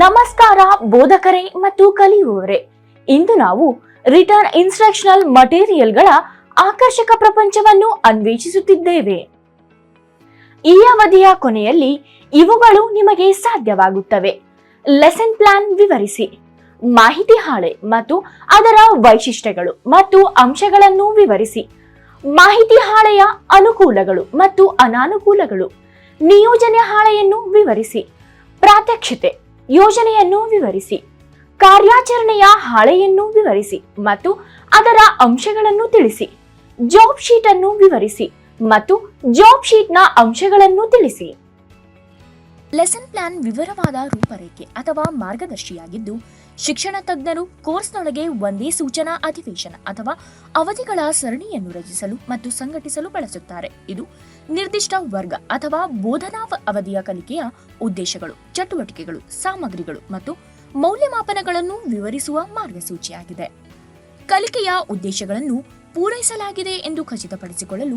ನಮಸ್ಕಾರ ಬೋಧಕರೇ ಮತ್ತು ಕಲಿಯುವವರೇ. ಇಂದು ನಾವು ರಿಟರ್ನ್ ಇನ್ಸ್ಟ್ರಕ್ಷನಲ್ ಮಟೀರಿಯಲ್ಗಳ ಆಕರ್ಷಕ ಪ್ರಪಂಚವನ್ನು ಅನ್ವೇಷಿಸುತ್ತಿದ್ದೇವೆ. ಈ ಅವಧಿಯ ಕೊನೆಯಲ್ಲಿ ಇವುಗಳು ನಿಮಗೆ ಸಾಧ್ಯವಾಗುತ್ತವೆ. ಲೆಸನ್ ಪ್ಲಾನ್ ವಿವರಿಸಿ, ಮಾಹಿತಿ ಹಾಳೆ ಮತ್ತು ಅದರ ವೈಶಿಷ್ಟ್ಯಗಳು ಮತ್ತು ಅಂಶಗಳನ್ನು ವಿವರಿಸಿ, ಮಾಹಿತಿ ಹಾಳೆಯ ಅನುಕೂಲಗಳು ಮತ್ತು ಅನಾನುಕೂಲಗಳು, ನಿಯೋಜನೆ ಹಾಳೆಯನ್ನು ವಿವರಿಸಿ, ಪ್ರಾತ್ಯಕ್ಷಿತೆ ಯೋಜನೆಯನ್ನು ವಿವರಿಸಿ, ಕಾರ್ಯಾಚರಣೆಯ ಹಾಳೆಯನ್ನು ವಿವರಿಸಿ ಮತ್ತು ಅದರ ಅಂಶಗಳನ್ನು ತಿಳಿಸಿ, ಜಾಬ್ ಶೀಟ್ ಅನ್ನು ವಿವರಿಸಿ ಮತ್ತು ಜಾಬ್ ಶೀಟ್ನ ಅಂಶಗಳನ್ನು ತಿಳಿಸಿ. ಲೆಸನ್ ಪ್ಲಾನ್ ವಿವರವಾದ ರೂಪರೇಖೆ ಅಥವಾ ಮಾರ್ಗದರ್ಶಿಯಾಗಿದ್ದು, ಶಿಕ್ಷಣ ತಜ್ಞರು ಕೋರ್ಸ್ನೊಳಗೆ ಒಂದೇ ಸೂಚನಾ ಅಧಿವೇಶನ ಅಥವಾ ಅವಧಿಗಳ ಸರಣಿಯನ್ನು ರಚಿಸಲು ಮತ್ತು ಸಂಘಟಿಸಲು ಬಳಸುತ್ತಾರೆ. ಇದು ನಿರ್ದಿಷ್ಟ ವರ್ಗ ಅಥವಾ ಬೋಧನಾ ಅವಧಿಯ ಕಲಿಕೆಯ ಉದ್ದೇಶಗಳು, ಚಟುವಟಿಕೆಗಳು, ಸಾಮಗ್ರಿಗಳು ಮತ್ತು ಮೌಲ್ಯಮಾಪನಗಳನ್ನು ವಿವರಿಸುವ ಮಾರ್ಗಸೂಚಿಯಾಗಿದೆ. ಕಲಿಕೆಯ ಉದ್ದೇಶಗಳನ್ನು ಪೂರೈಸಲಾಗಿದೆ ಎಂದು ಖಚಿತಪಡಿಸಿಕೊಳ್ಳಲು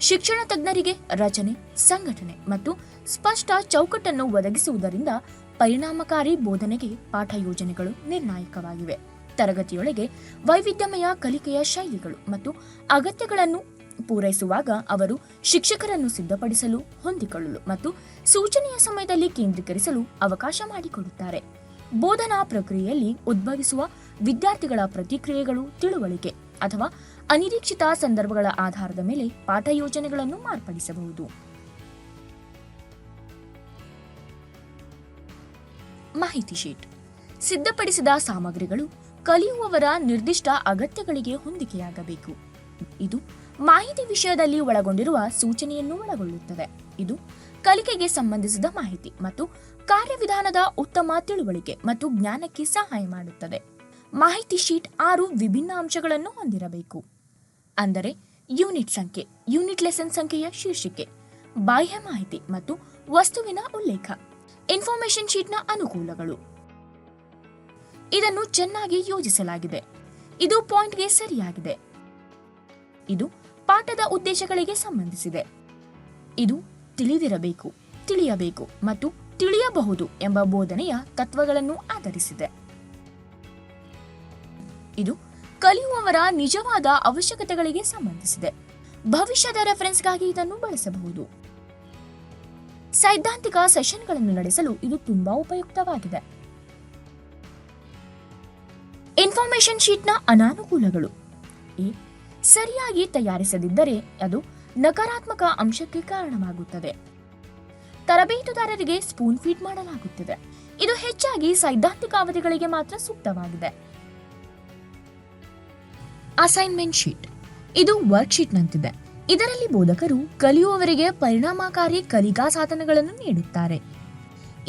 ಶಿಕ್ಷಣ ತಜ್ಞರಿಗೆ ರಚನೆ, ಸಂಘಟನೆ ಮತ್ತು ಸ್ಪಷ್ಟ ಚೌಕಟ್ಟನ್ನು ಒದಗಿಸುವುದರಿಂದ ಪರಿಣಾಮಕಾರಿ ಬೋಧನೆಗೆ ಪಾಠ ಯೋಜನೆಗಳು ನಿರ್ಣಾಯಕವಾಗಿವೆ. ತರಗತಿಯೊಳಗೆ ವೈವಿಧ್ಯಮಯ ಕಲಿಕೆಯ ಶೈಲಿಗಳು ಮತ್ತು ಅಗತ್ಯಗಳನ್ನು ಪೂರೈಸುವಾಗ ಅವರು ಶಿಕ್ಷಕರನ್ನು ಸಿದ್ಧಪಡಿಸಲು, ಹೊಂದಿಕೊಳ್ಳಲು ಮತ್ತು ಸೂಚನೆಯ ಸಮಯದಲ್ಲಿ ಕೇಂದ್ರೀಕರಿಸಲು ಅವಕಾಶ ಮಾಡಿಕೊಡುತ್ತಾರೆ. ಬೋಧನಾ ಪ್ರಕ್ರಿಯೆಯಲ್ಲಿ ಉದ್ಭವಿಸುವ ವಿದ್ಯಾರ್ಥಿಗಳ ಪ್ರತಿಕ್ರಿಯೆಗಳು, ತಿಳುವಳಿಕೆ ಅಥವಾ ಅನಿರೀಕ್ಷಿತ ಸಂದರ್ಭಗಳ ಆಧಾರದ ಮೇಲೆ ಪಾಠ ಯೋಜನೆಗಳನ್ನು ಮಾರ್ಪಡಿಸಬಹುದು. ಮಾಹಿತಿ ಶೀಟ್ ಸಿದ್ಧಪಡಿಸಿದ ಸಾಮಗ್ರಿಗಳು ಕಲಿಯುವವರ ನಿರ್ದಿಷ್ಟ ಅಗತ್ಯಗಳಿಗೆ ಹೊಂದಿಕೆಯಾಗಬೇಕು. ಇದು ಮಾಹಿತಿ ವಿಷಯದಲ್ಲಿ ಒಳಗೊಂಡಿರುವ ಸೂಚನೆಯನ್ನು ಒಳಗೊಳ್ಳುತ್ತದೆ. ಇದು ಕಲಿಕೆಗೆ ಸಂಬಂಧಿಸಿದ ಮಾಹಿತಿ ಮತ್ತು ಕಾರ್ಯವಿಧಾನದ ಉತ್ತಮ ತಿಳುವಳಿಕೆ ಮತ್ತು ಜ್ಞಾನಕ್ಕೆ ಸಹಾಯ ಮಾಡುತ್ತದೆ. ಮಾಹಿತಿ ಶೀಟ್ 6 ವಿಭಿನ್ನ ಅಂಶಗಳನ್ನು ಹೊಂದಿರಬೇಕು. ಅಂದರೆ ಯೂನಿಟ್ ಸಂಖ್ಯೆ, ಯೂನಿಟ್ ಲೆಸನ್ ಸಂಖ್ಯೆಯ ಶೀರ್ಷಿಕೆ, ಬಾಹ್ಯ ಮಾಹಿತಿ ಮತ್ತು ವಸ್ತುವಿನ ಉಲ್ಲೇಖ. ಇನ್ಫಾರ್ಮೇಶನ್ ಶೀಟ್ನ ಅನುಕೂಲಗಳು. ಇದನ್ನು ಚೆನ್ನಾಗಿ ಯೋಜಿಸಲಾಗಿದೆ. ಇದು ಪಾಯಿಂಟ್ಗೆ ಸರಿಯಾಗಿದೆ. ಇದು ಪಾಠದ ಉದ್ದೇಶಗಳಿಗೆ ಸಂಬಂಧಿಸಿದೆ. ಇದು ತಿಳಿದಿರಬೇಕು, ತಿಳಿಯಬೇಕು ಮತ್ತು ತಿಳಿಯಬಹುದು ಎಂಬ ಬೋಧನೆಯ ತತ್ವಗಳನ್ನು ಆಧರಿಸಿದೆ. ಇದು ಕಲಿಯುವವರ ನಿಜವಾದ ಅವಶ್ಯಕತೆಗಳಿಗೆ ಸಂಬಂಧಿಸಿದೆ. ಭವಿಷ್ಯದ ರೆಫರೆನ್ಸ್ಗಾಗಿ ಇದನ್ನು ಬಳಸಬಹುದು. ಸೈದ್ಧಾಂತಿಕ ಸೆಷನ್ಗಳನ್ನು ನಡೆಸಲು ಇದು ತುಂಬಾ ಉಪಯುಕ್ತವಾಗಿದೆ. ಇನ್ಫಾರ್ಮೇಶನ್ ಶೀಟ್ನ ಅನಾನುಕೂಲಗಳು. ಸರಿಯಾಗಿ ತಯಾರಿಸದಿದ್ದರೆ ಅದು ನಕಾರಾತ್ಮಕ ಅಂಶಕ್ಕೆ ಕಾರಣವಾಗುತ್ತದೆ. ತರಬೇತುದಾರರಿಗೆ ಸ್ಪೂನ್ ಫೀಡ್ ಮಾಡಲಾಗುತ್ತದೆ. ಇದು ಹೆಚ್ಚಾಗಿ ಸೈದ್ಧಾಂತಿಕ ಅವಧಿಗಳಿಗೆ ಮಾತ್ರ ಸೂಕ್ತವಾಗಿದೆ. Assignment sheet. ಇದು ವರ್ಕ್ ಶೀಟ್ನಂತಿದೆ. ಇದರಲ್ಲಿ ಬೋಧಕರು ಕಲಿಯುವವರಿಗೆ ಪರಿಣಾಮಕಾರಿ ಕಲಿಕಾ ಸಾಧನಗಳನ್ನು ನೀಡುತ್ತಾರೆ.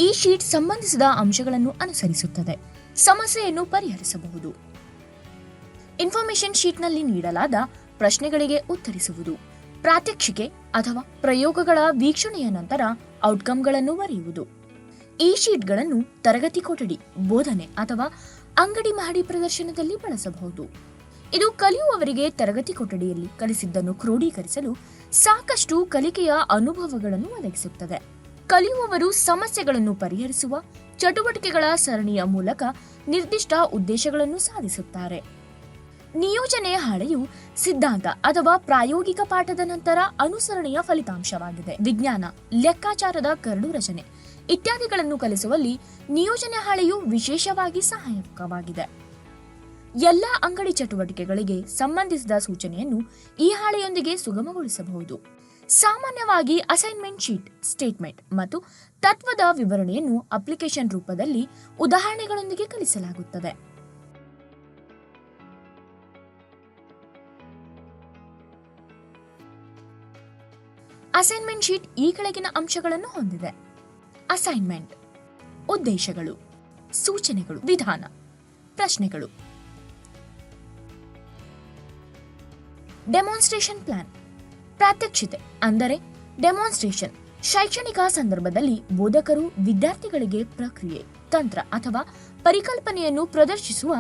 ಈ ಶೀಟ್ ಸಂಬಂಧಿಸಿದ ಅಂಶಗಳನ್ನು ಅನುಸರಿಸುತ್ತದೆ. ಸಮಸ್ಯೆಯನ್ನು ಪರಿಹರಿಸಬಹುದು. ಇನ್ಫಾರ್ಮೇಶನ್ ಶೀಟ್ನಲ್ಲಿ ನೀಡಲಾದ ಪ್ರಶ್ನೆಗಳಿಗೆ ಉತ್ತರಿಸುವುದು, ಪ್ರಾತ್ಯಕ್ಷಿಕೆ ಅಥವಾ ಪ್ರಯೋಗಗಳ ವೀಕ್ಷಣೆಯ ನಂತರ ಔಟ್ಕಮ್ಗಳನ್ನು ಬರೆಯುವುದು. ಈ ಶೀಟ್ಗಳನ್ನು ತರಗತಿ ಕೊಠಡಿ, ಬೋಧನೆ ಅಥವಾ ಅಂಗಡಿ ಮಹಡಿ ಪ್ರದರ್ಶನದಲ್ಲಿ ಬಳಸಬಹುದು. ಇದು ಕಲಿಯುವವರಿಗೆ ತರಗತಿ ಕೊಠಡಿಯಲ್ಲಿ ಕಲಿಸಿದ್ದನ್ನು ಕ್ರೋಢೀಕರಿಸಲು ಸಾಕಷ್ಟು ಕಲಿಕೆಯ ಅನುಭವಗಳನ್ನು ಒದಗಿಸುತ್ತದೆ. ಕಲಿಯುವವರು ಸಮಸ್ಯೆಗಳನ್ನು ಪರಿಹರಿಸುವ ಚಟುವಟಿಕೆಗಳ ಸರಣಿಯ ಮೂಲಕ ನಿರ್ದಿಷ್ಟ ಉದ್ದೇಶಗಳನ್ನು ಸಾಧಿಸುತ್ತಾರೆ. ನಿಯೋಜನೆ ಹಾಳೆಯು ಸಿದ್ಧಾಂತ ಅಥವಾ ಪ್ರಾಯೋಗಿಕ ಪಾಠದ ನಂತರ ಅನುಸರಣೆಯ ಫಲಿತಾಂಶವಾಗಿದೆ. ವಿಜ್ಞಾನ, ಲೆಕ್ಕಾಚಾರದ ಕರಡು ರಚನೆ ಇತ್ಯಾದಿಗಳನ್ನು ಕಲಿಸುವಲ್ಲಿ ನಿಯೋಜನೆ ಹಾಳೆಯು ವಿಶೇಷವಾಗಿ ಸಹಾಯಕವಾಗಿದೆ. ಎಲ್ಲ ಅಂಗಡಿ ಚಟುವಟಿಕೆಗಳಿಗೆ ಸಂಬಂಧಿಸಿದ ಸೂಚನೆಯನ್ನು ಈ ಹಾಳೆಯೊಂದಿಗೆ ಸುಗಮಗೊಳಿಸಬಹುದು. ಸಾಮಾನ್ಯವಾಗಿ ಅಸೈನ್ಮೆಂಟ್ ಶೀಟ್ ಸ್ಟೇಟ್ಮೆಂಟ್ ಮತ್ತು ತತ್ವದ ವಿವರಣೆಯನ್ನು ಅಪ್ಲಿಕೇಶನ್ ರೂಪದಲ್ಲಿ ಉದಾಹರಣೆಗಳೊಂದಿಗೆ ಕಲಿಸಲಾಗುತ್ತದೆ. ಅಸೈನ್ಮೆಂಟ್ ಶೀಟ್ ಈ ಕೆಳಗಿನ ಅಂಶಗಳನ್ನು ಹೊಂದಿದೆ. ಅಸೈನ್ಮೆಂಟ್: ಉದ್ದೇಶಗಳು, ಸೂಚನೆಗಳು, ವಿಧಾನ, ಪ್ರಶ್ನೆಗಳು. ಡೆಮಾನ್ಸ್ಟ್ರೇಷನ್ ಪ್ಲಾನ್: ಪ್ರಾತ್ಯಕ್ಷಿತೆ ಅಂದರೆ ಡೆಮಾನ್ಸ್ಟ್ರೇಷನ್. ಶೈಕ್ಷಣಿಕ ಸಂದರ್ಭದಲ್ಲಿ ಬೋಧಕರು ವಿದ್ಯಾರ್ಥಿಗಳಿಗೆ ಪ್ರಕ್ರಿಯೆ, ತಂತ್ರ ಅಥವಾ ಪರಿಕಲ್ಪನೆಯನ್ನು ಪ್ರದರ್ಶಿಸುವ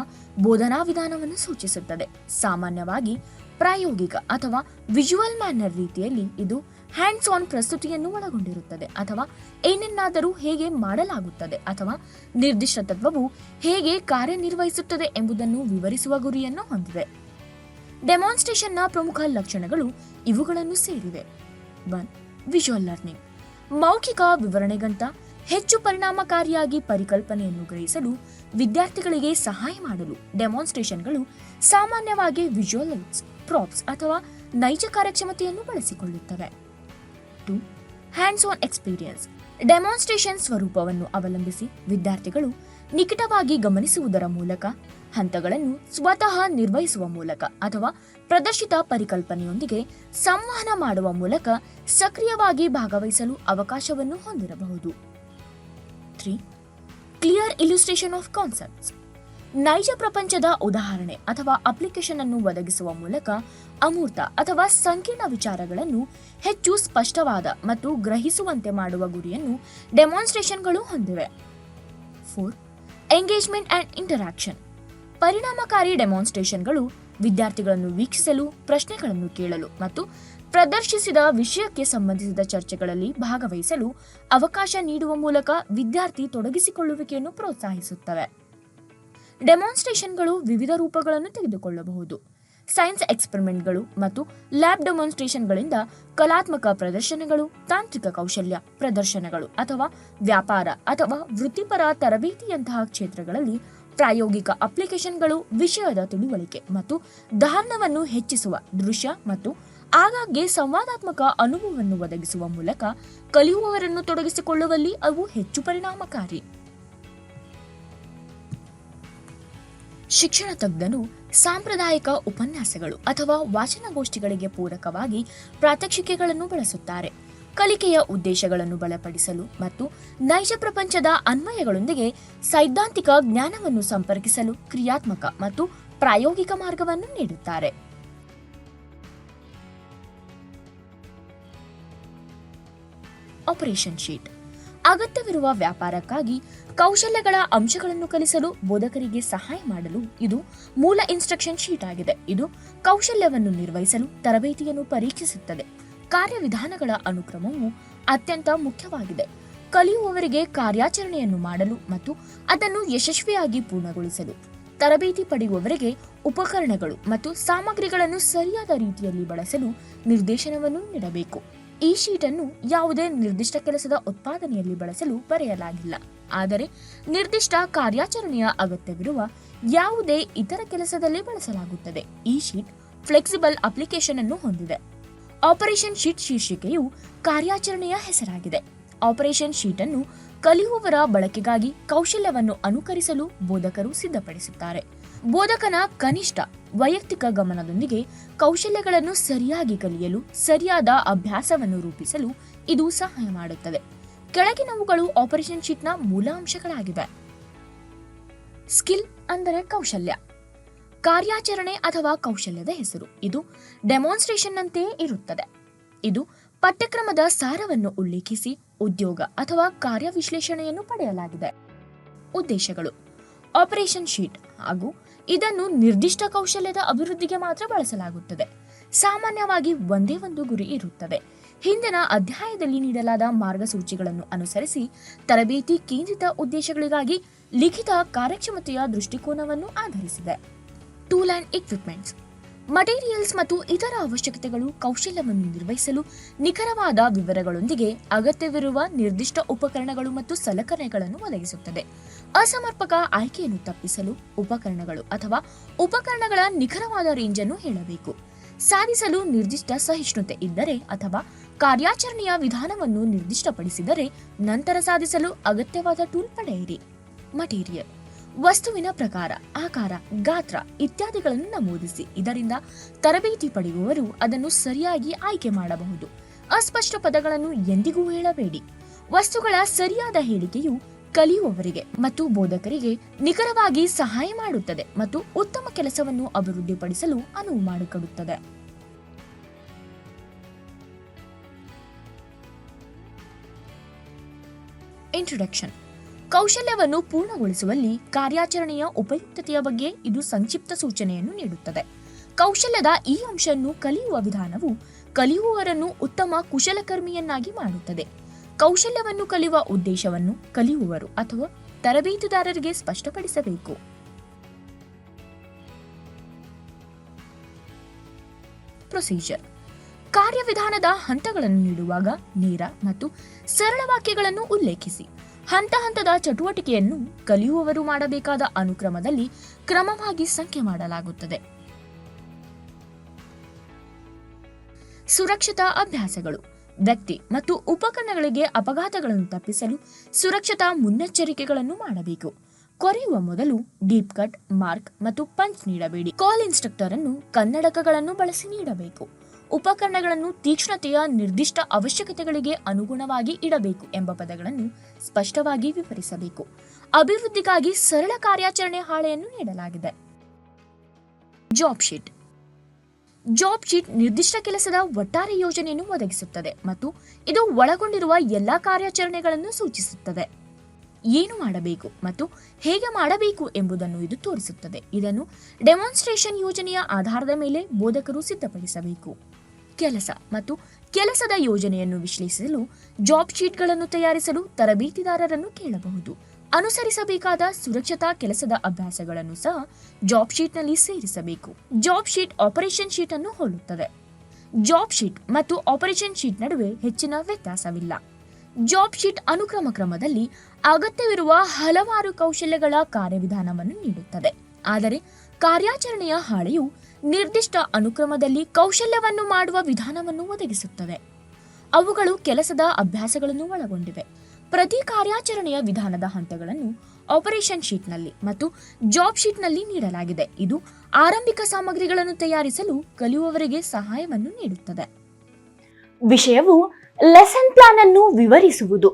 ಬೋಧನಾ ವಿಧಾನವನ್ನು ಸೂಚಿಸುತ್ತದೆ. ಸಾಮಾನ್ಯವಾಗಿ ಪ್ರಾಯೋಗಿಕ ಅಥವಾ ವಿಜುವಲ್ ಮ್ಯಾನರ್ ರೀತಿಯಲ್ಲಿ ಇದು ಹ್ಯಾಂಡ್ಸ್ ಆನ್ ಪ್ರಸ್ತುತಿಯನ್ನು ಒಳಗೊಂಡಿರುತ್ತದೆ ಅಥವಾ ಏನನ್ನಾದರೂ ಹೇಗೆ ಮಾಡಲಾಗುತ್ತದೆ ಅಥವಾ ನಿರ್ದಿಷ್ಟ ತತ್ವವು ಹೇಗೆ ಕಾರ್ಯನಿರ್ವಹಿಸುತ್ತದೆ ಎಂಬುದನ್ನು ವಿವರಿಸುವ ಗುರಿಯನ್ನು ಹೊಂದಿದೆ. ಡೆಮಾನ್ಸ್ಟ್ರೇಷನ್ನ ಪ್ರಮುಖ ಲಕ್ಷಣಗಳು ಇವುಗಳನ್ನು ಸೇರಿವೆ. 1. Visual learning. ಮೌಖಿಕ ವಿವರಣೆಗಿಂತ ಹೆಚ್ಚು ಪರಿಣಾಮಕಾರಿಯಾಗಿ ಪರಿಕಲ್ಪನೆಯನ್ನು ಗ್ರಹಿಸಲು ವಿದ್ಯಾರ್ಥಿಗಳಿಗೆ ಸಹಾಯ ಮಾಡಲು ಡೆಮಾನ್ಸ್ಟ್ರೇಷನ್ಗಳು ಸಾಮಾನ್ಯವಾಗಿ ವಿಜುವಲ್ ಏಡ್ಸ್, ಪ್ರಾಪ್ಸ್ ಅಥವಾ ನೈಜ ಕಾರ್ಯಕ್ಷಮತೆಯನ್ನು ಬಳಸಿಕೊಳ್ಳುತ್ತವೆ. 2. Hands on experience. ಡೆಮಾನ್ಸ್ಟ್ರೇಷನ್ ಸ್ವರೂಪವನ್ನು ಅವಲಂಬಿಸಿ ವಿದ್ಯಾರ್ಥಿಗಳು ನಿಕಟವಾಗಿ ಗಮನಿಸುವುದರ ಮೂಲಕ, ಹಂತಗಳನ್ನು ಸ್ವತಃ ನಿರ್ವಹಿಸುವ ಮೂಲಕ ಅಥವಾ ಪ್ರದರ್ಶಿತ ಪರಿಕಲ್ಪನೆಯೊಂದಿಗೆ ಸಂವಹನ ಮಾಡುವ ಮೂಲಕ ಸಕ್ರಿಯವಾಗಿ ಭಾಗವಹಿಸಲು ಅವಕಾಶವನ್ನು ಹೊಂದಿರಬಹುದು. 3. Clear illustration of concepts. ನೈಜ ಪ್ರಪಂಚದ ಉದಾಹರಣೆ ಅಥವಾ ಅಪ್ಲಿಕೇಶನ್ ಅನ್ನು ಒದಗಿಸುವ ಮೂಲಕ ಅಮೂರ್ತ ಅಥವಾ ಸಂಕೀರ್ಣ ವಿಚಾರಗಳನ್ನು ಹೆಚ್ಚು ಸ್ಪಷ್ಟವಾದ ಮತ್ತು ಗ್ರಹಿಸುವಂತೆ ಮಾಡುವ ಗುರಿಯನ್ನು ಡೆಮಾನ್ಸ್ಟ್ರೇಷನ್ಗಳು ಹೊಂದಿವೆ. 4. Engagement and interaction. ಪರಿಣಾಮಕಾರಿ ಡೆಮಾನ್ಸ್ಟ್ರೇಷನ್ಗಳು ವಿದ್ಯಾರ್ಥಿಗಳನ್ನು ವೀಕ್ಷಿಸಲು, ಪ್ರಶ್ನೆಗಳನ್ನು ಕೇಳಲು ಮತ್ತು ಪ್ರದರ್ಶಿಸಿದ ವಿಷಯಕ್ಕೆ ಸಂಬಂಧಿಸಿದ ಚರ್ಚೆಗಳಲ್ಲಿ ಭಾಗವಹಿಸಲು ಅವಕಾಶ ನೀಡುವ ಮೂಲಕ ವಿದ್ಯಾರ್ಥಿ ತೊಡಗಿಸಿಕೊಳ್ಳುವಿಕೆಯನ್ನು ಪ್ರೋತ್ಸಾಹಿಸುತ್ತವೆ. ಡೆಮಾನ್ಸ್ಟ್ರೇಷನ್ಗಳು ವಿವಿಧ ರೂಪಗಳನ್ನು ತೆಗೆದುಕೊಳ್ಳಬಹುದು. ಸೈನ್ಸ್ ಎಕ್ಸ್ಪೆರಿಮೆಂಟ್ಗಳು ಮತ್ತು ಲ್ಯಾಬ್ ಡೆಮಾನ್ಸ್ಟ್ರೇಷನ್ಗಳಿಂದ ಕಲಾತ್ಮಕ ಪ್ರದರ್ಶನಗಳು, ತಾಂತ್ರಿಕ ಕೌಶಲ್ಯ ಪ್ರದರ್ಶನಗಳು ಅಥವಾ ವ್ಯಾಪಾರ ಅಥವಾ ವೃತ್ತಿಪರ ತರಬೇತಿಯಂತಹ ಕ್ಷೇತ್ರಗಳಲ್ಲಿ ಪ್ರಾಯೋಗಿಕ ಅಪ್ಲಿಕೇಶನ್ಗಳು ವಿಷಯದ ತಿಳುವಳಿಕೆ ಮತ್ತು ಧಾರಣವನ್ನು ಹೆಚ್ಚಿಸುವ ದೃಶ್ಯ ಮತ್ತು ಆಗಾಗ್ಗೆ ಸಂವಾದಾತ್ಮಕ ಅನುಭವವನ್ನು ಒದಗಿಸುವ ಮೂಲಕ ಕಲಿಯುವವರನ್ನು ತೊಡಗಿಸಿಕೊಳ್ಳುವಲ್ಲಿ ಅವು ಹೆಚ್ಚು ಪರಿಣಾಮಕಾರಿ. ಶಿಕ್ಷಣ ತಜ್ಞರು ಸಾಂಪ್ರದಾಯಿಕ ಉಪನ್ಯಾಸಗಳು ಅಥವಾ ವಾಚನಗೋಷ್ಠಿಗಳಿಗೆ ಪೂರಕವಾಗಿ ಪ್ರಾತ್ಯಕ್ಷಿಕೆಗಳನ್ನು ಬಳಸುತ್ತಾರೆ. ಕಲಿಕೆಯ ಉದ್ದೇಶಗಳನ್ನು ಬಲಪಡಿಸಲು ಮತ್ತು ನೈಜ ಪ್ರಪಂಚದ ಅನ್ವಯಗಳೊಂದಿಗೆ ಸೈದ್ಧಾಂತಿಕ ಜ್ಞಾನವನ್ನು ಸಂಪರ್ಕಿಸಲು ಕ್ರಿಯಾತ್ಮಕ ಮತ್ತು ಪ್ರಾಯೋಗಿಕ ಮಾರ್ಗವನ್ನು ನೀಡುತ್ತಾರೆ. Operation sheet. ಅಗತ್ಯವಿರುವ ವ್ಯಾಪಾರಕ್ಕಾಗಿ ಕೌಶಲ್ಯಗಳ ಅಂಶಗಳನ್ನು ಕಲಿಸಲು ಬೋಧಕರಿಗೆ ಸಹಾಯ ಮಾಡಲು ಇದು ಮೂಲ ಇನ್ಸ್ಟ್ರಕ್ಷನ್ ಶೀಟ್ ಆಗಿದೆ. ಇದು ಕೌಶಲ್ಯವನ್ನು ನಿರ್ವಹಿಸಲು ತರಬೇತಿಯನ್ನು ಪರೀಕ್ಷಿಸುತ್ತದೆ. ಕಾರ್ಯವಿಧಾನಗಳ ಅನುಕ್ರಮವು ಅತ್ಯಂತ ಮುಖ್ಯವಾಗಿದೆ. ಕಲಿಯುವವರಿಗೆ ಕಾರ್ಯಾಚರಣೆಯನ್ನು ಮಾಡಲು ಮತ್ತು ಅದನ್ನು ಯಶಸ್ವಿಯಾಗಿ ಪೂರ್ಣಗೊಳಿಸಲು ತರಬೇತಿ ಪಡೆಯುವವರಿಗೆ ಉಪಕರಣಗಳು ಮತ್ತು ಸಾಮಗ್ರಿಗಳನ್ನು ಸರಿಯಾದ ರೀತಿಯಲ್ಲಿ ಬಳಸಲು ನಿರ್ದೇಶನವನ್ನು ನೀಡಬೇಕು. ಈ ಶೀಟ್ ಅನ್ನು ಯಾವುದೇ ನಿರ್ದಿಷ್ಟ ಕೆಲಸದ ಉತ್ಪಾದನೆಯಲ್ಲಿ ಬಳಸಲು ಬರೆಯಲಾಗಿಲ್ಲ, ಆದರೆ ನಿರ್ದಿಷ್ಟ ಕಾರ್ಯಾಚರಣೆಯ ಅಗತ್ಯವಿರುವ ಯಾವುದೇ ಇತರ ಕೆಲಸದಲ್ಲಿ ಬಳಸಲಾಗುತ್ತದೆ. ಈ ಶೀಟ್ ಫ್ಲೆಕ್ಸಿಬಲ್ ಅಪ್ಲಿಕೇಶನ್ ಅನ್ನು ಹೊಂದಿದೆ. ಆಪರೇಷನ್ ಶೀಟ್ ಶೀರ್ಷಿಕೆಯು ಕಾರ್ಯಾಚರಣೆಯ ಹೆಸರಾಗಿದೆ. ಆಪರೇಷನ್ ಶೀಟ್ ಅನ್ನು ಕಲಿಯುವವರ ಬಳಕೆಗಾಗಿ ಕೌಶಲ್ಯವನ್ನು ಅನುಕರಿಸಲು ಬೋಧಕರು ಸಿದ್ಧಪಡಿಸುತ್ತಾರೆ. ಬೋಧಕನ ಕನಿಷ್ಠ ವೈಯಕ್ತಿಕ ಗಮನದೊಂದಿಗೆ ಕೌಶಲ್ಯಗಳನ್ನು ಸರಿಯಾಗಿ ಕಲಿಯಲು ಸರಿಯಾದ ಅಭ್ಯಾಸವನ್ನು ರೂಪಿಸಲು ಇದು ಸಹಾಯ ಮಾಡುತ್ತದೆ. ಕೆಳಗಿನವುಗಳು ಆಪರೇಷನ್ ಶೀಟ್ನ ಮೂಲ ಅಂಶಗಳಾಗಿವೆ. ಸ್ಕಿಲ್ ಅಂದರೆ ಕೌಶಲ್ಯ. ಕಾರ್ಯಾಚರಣೆ ಅಥವಾ ಕೌಶಲ್ಯದ ಹೆಸರು. ಇದು ಡೆಮಾನ್ಸ್ಟ್ರೇಷನ್ನಂತೆಯೇ ಇರುತ್ತದೆ. ಇದು ಪಠ್ಯಕ್ರಮದ ಸಾರವನ್ನು ಉಲ್ಲೇಖಿಸಿ ಉದ್ಯೋಗ ಅಥವಾ ಕಾರ್ಯವಿಶ್ಲೇಷಣೆಯನ್ನು ಪಡೆಯಲಾಗಿದೆ. ಉದ್ದೇಶಗಳು. ಆಪರೇಷನ್ ಶೀಟ್ ಹಾಗೂ ಇದನ್ನು ನಿರ್ದಿಷ್ಟ ಕೌಶಲ್ಯದ ಅಭಿವೃದ್ಧಿಗೆ ಮಾತ್ರ ಬಳಸಲಾಗುತ್ತದೆ. ಸಾಮಾನ್ಯವಾಗಿ ಒಂದೇ ಒಂದು ಗುರಿ ಇರುತ್ತದೆ. ಹಿಂದಿನ ಅಧ್ಯಾಯದಲ್ಲಿ ನೀಡಲಾದ ಮಾರ್ಗಸೂಚಿಗಳನ್ನು ಅನುಸರಿಸಿ ತರಬೇತಿ ಕೇಂದ್ರಿತ ಉದ್ದೇಶಗಳಿಗಾಗಿ ಲಿಖಿತ ಕಾರ್ಯಕ್ಷಮತೆಯ ದೃಷ್ಟಿಕೋನವನ್ನು ಆಧರಿಸಿದೆ. Tool and equipments. ಮಟೀರಿಯಲ್ಸ್ ಮತ್ತು ಇತರ ಅವಶ್ಯಕತೆಗಳು ಕೌಶಲ್ಯವನ್ನು ನಿರ್ವಹಿಸಲು ನಿಖರವಾದ ವಿವರಗಳೊಂದಿಗೆ ಅಗತ್ಯವಿರುವ ನಿರ್ದಿಷ್ಟ ಉಪಕರಣಗಳು ಮತ್ತು ಸಲಕರಣೆಗಳನ್ನು ಒದಗಿಸುತ್ತದೆ. ಅಸಮರ್ಪಕ ಆಯ್ಕೆಯನ್ನು ತಪ್ಪಿಸಲು ಉಪಕರಣಗಳು ಅಥವಾ ಉಪಕರಣಗಳ ನಿಖರವಾದ ರೇಂಜ್ ಅನ್ನು ಹೇಳಬೇಕು. ಸಾಧಿಸಲು ನಿರ್ದಿಷ್ಟ ಸಹಿಷ್ಣುತೆ ಇದ್ದರೆ ಅಥವಾ ಕಾರ್ಯಾಚರಣೆಯ ವಿಧಾನವನ್ನು ನಿರ್ದಿಷ್ಟಪಡಿಸಿದರೆ ನಂತರ ಸಾಧಿಸಲು ಅಗತ್ಯವಾದ ಟೂಲ್ ಪಡೆಯಿರಿ. ಮಟೀರಿಯಲ್. ವಸ್ತುವಿನ ಪ್ರಕಾರ, ಆಕಾರ, ಗಾತ್ರ ಇತ್ಯಾದಿಗಳನ್ನು ನಮೂದಿಸಿ. ಇದರಿಂದ ತರಬೇತಿ ಪಡೆಯುವವರು ಅದನ್ನು ಸರಿಯಾಗಿ ಆಯ್ಕೆ ಮಾಡಬಹುದು. ಅಸ್ಪಷ್ಟ ಪದಗಳನ್ನು ಎಂದಿಗೂ ಹೇಳಬೇಡಿ. ವಸ್ತುಗಳ ಸರಿಯಾದ ಹೇಳಿಕೆಯು ಕಲಿಯುವವರಿಗೆ ಮತ್ತು ಬೋಧಕರಿಗೆ ನಿಖರವಾಗಿ ಸಹಾಯ ಮಾಡುತ್ತದೆ ಮತ್ತು ಉತ್ತಮ ಕೆಲಸವನ್ನು ಅಭಿವೃದ್ಧಿಪಡಿಸಲು ಅನುವು ಮಾಡಿಕೊಡುತ್ತದೆ. ಇಂಟ್ರೊಡಕ್ಷನ್. ಕೌಶಲ್ಯವನ್ನು ಪೂರ್ಣಗೊಳಿಸುವಲ್ಲಿ ಕಾರ್ಯಾಚರಣೆಯ ಉಪಯುಕ್ತತೆಯ ಬಗ್ಗೆ ಇದು ಸಂಕ್ಷಿಪ್ತ ಸೂಚನೆಯನ್ನು ನೀಡುತ್ತದೆ. ಕೌಶಲ್ಯದ ಈ ಅಂಶವನ್ನು ಕಲಿಯುವ ವಿಧಾನವು ಕಲಿಯುವವರನ್ನು ಉತ್ತಮ ಕುಶಲಕರ್ಮಿಯನ್ನಾಗಿ ಮಾಡುತ್ತದೆ. ಕೌಶಲ್ಯವನ್ನು ಕಲಿಯುವ ಉದ್ದೇಶವನ್ನು ಕಲಿಯುವವರು ಅಥವಾ ತರಬೇತುದಾರರಿಗೆ ಸ್ಪಷ್ಟಪಡಿಸಬೇಕು. ಪ್ರೊಸೀಜರ್: ಕಾರ್ಯವಿಧಾನದ ಹಂತಗಳನ್ನು ನೀಡುವಾಗ ನೇರ ಮತ್ತು ಸರಳ ವಾಕ್ಯಗಳನ್ನು ಉಲ್ಲೇಖಿಸಿ. ಹಂತ ಹಂತದ ಚಟುವಟಿಕೆಯನ್ನು ಕಲಿಯುವವರು ಮಾಡಬೇಕಾದ ಅನುಕ್ರಮದಲ್ಲಿ ಕ್ರಮವಾಗಿ ಸಂಖ್ಯೆ ಮಾಡಲಾಗುತ್ತದೆ. ಸುರಕ್ಷತಾ ಅಭ್ಯಾಸಗಳು: ವ್ಯಕ್ತಿ ಮತ್ತು ಉಪಕರಣಗಳಿಗೆ ಅಪಘಾತಗಳನ್ನು ತಪ್ಪಿಸಲು ಸುರಕ್ಷತಾ ಮುನ್ನೆಚ್ಚರಿಕೆಗಳನ್ನು ಮಾಡಬೇಕು. ಕೊರೆಯುವ ಮೊದಲು ಡೀಪ್ ಕಟ್, ಮಾರ್ಕ್ ಮತ್ತು ಪಂಚ್ ನೀಡಬೇಡಿ. ಕಾಲ್ ಇನ್ಸ್ಟ್ರಕ್ಟರ್ ಅನ್ನು ಕನ್ನಡಕಗಳನ್ನು ಬಳಸಿ ನೀಡಬೇಕು. ಉಪಕರಣಗಳನ್ನು ತೀಕ್ಷ್ಣತೆಯ ನಿರ್ದಿಷ್ಟ ಅವಶ್ಯಕತೆಗಳಿಗೆ ಅನುಗುಣವಾಗಿ ಇಡಬೇಕು ಎಂಬ ಪದಗಳನ್ನು ಸ್ಪಷ್ಟವಾಗಿ ವಿವರಿಸಬೇಕು. ಅಭಿವೃದ್ಧಿಗಾಗಿ ಸರಳ ಕಾರ್ಯಾಚರಣೆ ಹಾಳೆಯನ್ನು ನೀಡಲಾಗಿದೆ. ಜಾಬ್ ಶೀಟ್: ಜಾಬ್ ಶೀಟ್ ನಿರ್ದಿಷ್ಟ ಕೆಲಸದ ಒಟ್ಟಾರೆ ಯೋಜನೆಯನ್ನು ಒದಗಿಸುತ್ತದೆ ಮತ್ತು ಇದು ಒಳಗೊಂಡಿರುವ ಎಲ್ಲಾ ಕಾರ್ಯಾಚರಣೆಗಳನ್ನು ಸೂಚಿಸುತ್ತದೆ. ಏನು ಮಾಡಬೇಕು ಮತ್ತು ಹೇಗೆ ಮಾಡಬೇಕು ಎಂಬುದನ್ನು ಇದು ತೋರಿಸುತ್ತದೆ. ಇದನ್ನು ಡೆಮಾನ್ಸ್ಟ್ರೇಷನ್ ಯೋಜನೆಯ ಆಧಾರದ ಮೇಲೆ ಬೋಧಕರು ಸಿದ್ಧಪಡಿಸಬೇಕು. ಕೆಲಸ ಮತ್ತು ಕೆಲಸದ ಯೋಜನೆಯನ್ನು ವಿಶ್ಲೇಷಿಸಲು ಜಾಬ್ ಶೀಟ್ಗಳನ್ನು ತಯಾರಿಸಲು ತರಬೇತಿದಾರರನ್ನು ಕೇಳಬಹುದು. ಅನುಸರಿಸಬೇಕಾದ ಸುರಕ್ಷತಾ ಕೆಲಸದ ಅಭ್ಯಾಸಗಳನ್ನು ಸಹ ಜಾಬ್ ಶೀಟ್ನಲ್ಲಿ ಸೇರಿಸಬೇಕು. ಜಾಬ್ ಶೀಟ್ ಆಪರೇಷನ್ ಶೀಟ್ ಅನ್ನು ಹೋಲುತ್ತದೆ. ಜಾಬ್ ಶೀಟ್ ಮತ್ತು ಆಪರೇಷನ್ ಶೀಟ್ ನಡುವೆ ಹೆಚ್ಚಿನ ವ್ಯತ್ಯಾಸವಿಲ್ಲ. ಜಾಬ್ ಶೀಟ್ ಅನುಕ್ರಮ ಕ್ರಮದಲ್ಲಿ ಅಗತ್ಯವಿರುವ ಹಲವಾರು ಕೌಶಲ್ಯಗಳ ಕಾರ್ಯವಿಧಾನವನ್ನು ನೀಡುತ್ತದೆ, ಆದರೆ ಕಾರ್ಯಾಚರಣೆಯ ಹಾಳೆಯು ನಿರ್ದಿಷ್ಟ ಅನುಕ್ರಮದಲ್ಲಿ ಕೌಶಲ್ಯವನ್ನು ಮಾಡುವ ವಿಧಾನವನ್ನು ಒದಗಿಸುತ್ತದೆ. ಅವುಗಳು ಕೆಲಸದ ಅಭ್ಯಾಸಗಳನ್ನು ಒಳಗೊಂಡಿವೆ. ಪ್ರತಿ ಕಾರ್ಯಾಚರಣೆಯ ವಿಧಾನದ ಹಂತಗಳನ್ನು ಆಪರೇಷನ್ ಶೀಟ್ನಲ್ಲಿ ಮತ್ತು ಜಾಬ್ ಶೀಟ್ನಲ್ಲಿ ನೀಡಲಾಗಿದೆ. ಇದು ಆರಂಭಿಕ ಸಾಮಗ್ರಿಗಳನ್ನು ತಯಾರಿಸಲು ಕಲಿಯುವವರಿಗೆ ಸಹಾಯವನ್ನು ನೀಡುತ್ತದೆ. ವಿಷಯವು ಲೆಸನ್ ಪ್ಲಾನ್ ಅನ್ನು ವಿವರಿಸುವುದು,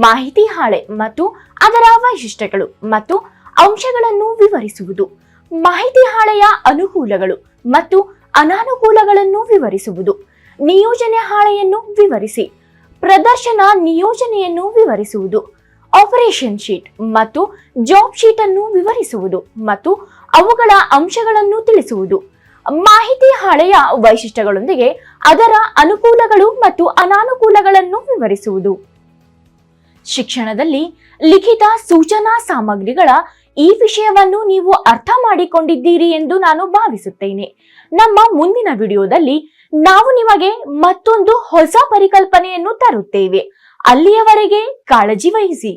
ಮಾಹಿತಿ ಹಾಳೆ ಮತ್ತು ಅದರ ವೈಶಿಷ್ಟ್ಯಗಳು ಮತ್ತು ಅಂಶಗಳನ್ನು ವಿವರಿಸುವುದು, ಮಾಹಿತಿ ಹಾಳೆಯ ಅನುಕೂಲಗಳು ಮತ್ತು ಅನಾನುಕೂಲಗಳನ್ನು ವಿವರಿಸುವುದು, ನಿಯೋಜನೆ ಹಾಳೆಯನ್ನು ವಿವರಿಸಿ, ಪ್ರದರ್ಶನ ನಿಯೋಜನೆಯನ್ನು ವಿವರಿಸುವುದು, ಆಪರೇಷನ್ ಶೀಟ್ ಮತ್ತು ಜಾಬ್ ಶೀಟ್ ಅನ್ನು ವಿವರಿಸುವುದು ಮತ್ತು ಅವುಗಳ ಅಂಶಗಳನ್ನು ತಿಳಿಸುವುದು, ಮಾಹಿತಿ ಹಾಳೆಯ ವೈಶಿಷ್ಟ್ಯಗಳೊಂದಿಗೆ ಅದರ ಅನುಕೂಲಗಳು ಮತ್ತು ಅನಾನುಕೂಲಗಳನ್ನು ವಿವರಿಸುವುದು. ಶಿಕ್ಷಣದಲ್ಲಿ ಲಿಖಿತ ಸೂಚನಾ ಸಾಮಗ್ರಿಗಳ ಈ ವಿಷಯವನ್ನು ನೀವು ಅರ್ಥ ಮಾಡಿಕೊಂಡಿದ್ದೀರಿ ಎಂದು ನಾನು ಭಾವಿಸುತ್ತೇನೆ. ನಮ್ಮ ಮುಂದಿನ ವಿಡಿಯೋದಲ್ಲಿ ನಾವು ನಿಮಗೆ ಮತ್ತೊಂದು ಹೊಸ ಪರಿಕಲ್ಪನೆಯನ್ನು ತರುತ್ತೇವೆ. ಅಲ್ಲಿಯವರೆಗೆ ಕಾಳಜಿ ವಹಿಸಿ.